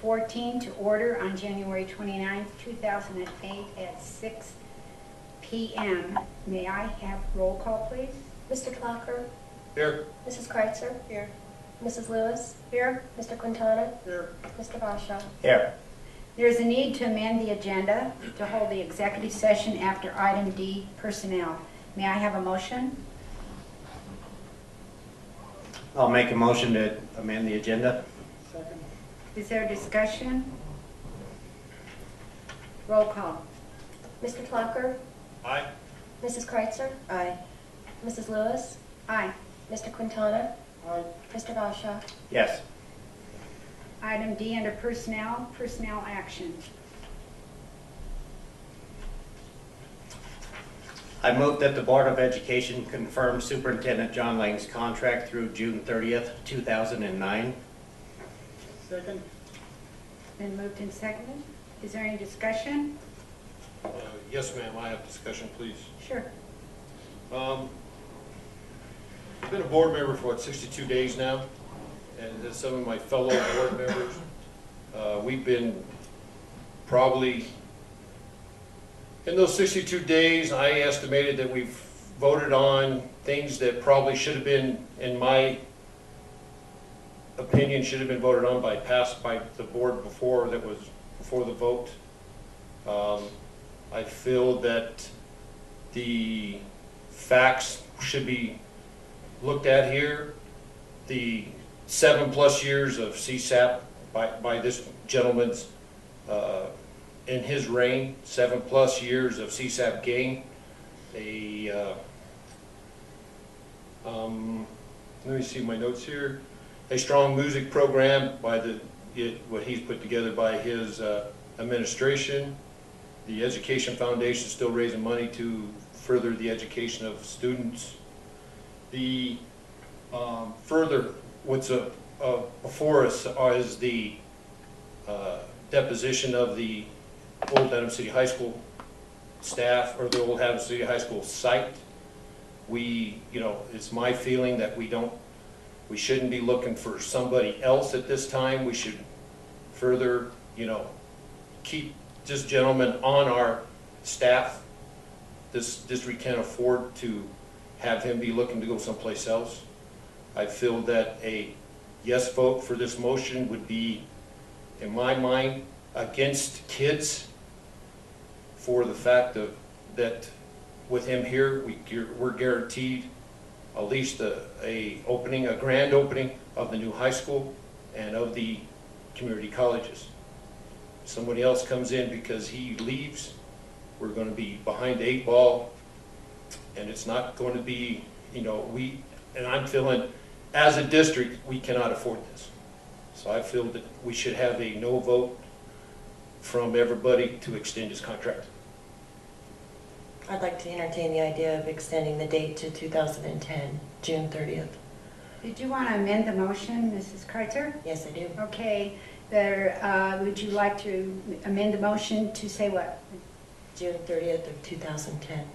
14 to order on January 29th, 2008 at 6 p.m. May I have roll call, please? Mr. Clocker? Here. Mrs. Kreitzer? Here. Mrs. Lewis? Here. Mr. Quintana? Here. Mr. Basha? Here. There is a need to amend the agenda to hold the executive session after item D, personnel. May I have a motion? I'll make a motion to amend the agenda. Second. Is there discussion? Roll call. Mr. Clocker? Aye. Mrs. Kreitzer? Aye. Mrs. Lewis? Aye. Mr. Quintana? Aye. Mr. Basha? Yes. Item D under personnel, personnel action. I move that the Board of Education confirm Superintendent John Lange's contract through June 30th, 2009. Second. Been moved and seconded. Is there any discussion? Yes, ma'am, I have discussion, please. Sure. I've been a board member for, 62 days now, and as some of my fellow board members, we've been probably, in those 62 days, I estimated that we've voted on things that probably should have been, in my opinion, should have been voted on passed by the board before the vote. I feel that the facts should be looked at here. The 7+ years of CSAP by this gentleman's in his reign, 7+ years of CSAP gain. Let me see my notes here. A strong music program by what he's put together by his administration. The Education Foundation is still raising money to further the education of students. The further, what's before us is the deposition of the Old Adams City High School staff, or the Old Adams City High School site. It's my feeling that we shouldn't be looking for somebody else at this time. We should further, keep this gentleman on our staff. This district can't afford to have him be looking to go someplace else. I feel that a yes vote for this motion would be, in my mind, against kids, for the fact that with him here, we're guaranteed at least a grand opening of the new high school and of the community colleges. If somebody else comes in because he leaves, we're going to be behind the 8 ball, and it's not going to be, and I'm feeling, as a district, we cannot afford this. So I feel that we should have a no vote from everybody to extend his contract. I'd like to entertain the idea of extending the date to 2010, June 30th. Did you want to amend the motion, Mrs. Kreitzer? Yes, I do. Okay. Would you like to amend the motion to say what? June 30th of 2010.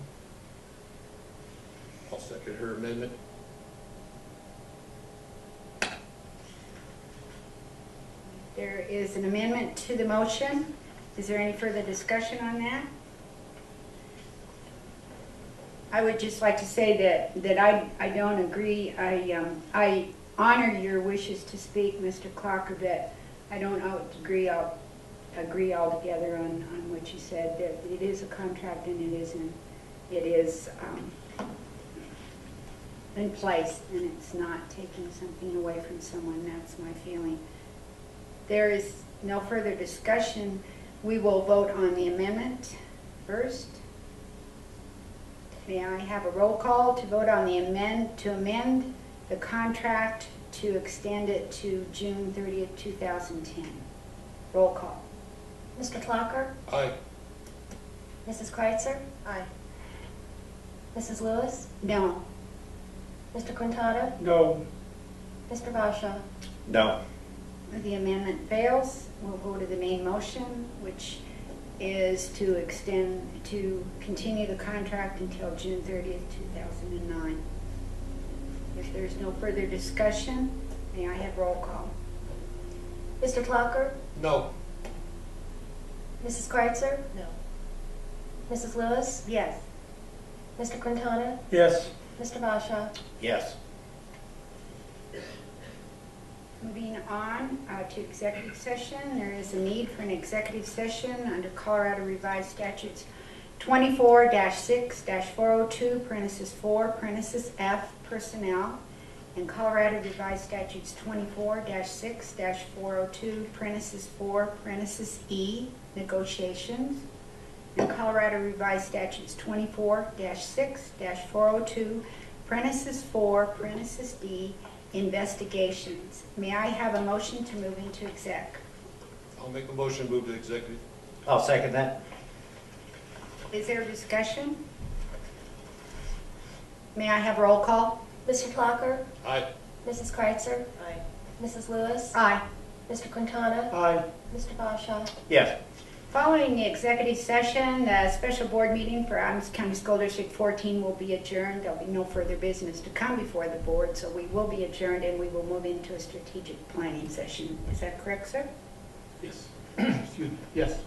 I'll second her amendment. There is an amendment to the motion. Is there any further discussion on that? I would just like to say that I don't agree. I honor your wishes to speak, Mr. Clocker, but I don't agree altogether on what you said. That it is a contract and it is in place, and it's not taking something away from someone. That's my feeling. There is no further discussion. We will vote on the amendment first. May I have a roll call to vote on the amend the contract to extend it to June 30th, 2010? Roll call. Mr. Clocker? Aye. Mrs. Kreitzer? Aye. Mrs. Lewis? No. Mr. Quintana? No. Mr. Basha? No. The amendment fails. We'll go to the main motion, which is to continue the contract until June 30th, 2009. If there's no further discussion, may I have roll call? Mr. Clocker? No. Mrs. Kreitzer, No. Mrs. Lewis, Yes. Mr. Quintana, Yes. Mr. Basha. Yes. Moving on to executive session, there is a need for an executive session under Colorado Revised Statutes 24-6-402, parenthesis 4, parenthesis F, personnel, and Colorado Revised Statutes 24-6-402, parenthesis 4, parenthesis E, negotiations, and Colorado Revised Statutes 24-6-402, parenthesis 4, parenthesis D, investigations. May I have a motion to move into exec? I'll make a motion to move to executive. I'll second that. Is there discussion? May I have roll call? Mr. Clocker, Aye. Mrs. Kreitzer, Aye. Mrs. Lewis, Aye. Mr. Quintana, Aye. Mr. Basha. Yes. Following the executive session, the special board meeting for Adams County School District 14 will be adjourned. There'll be no further business to come before the board, so we will be adjourned and we will move into a strategic planning session. Is that correct, sir? Yes. Excuse me. Yes.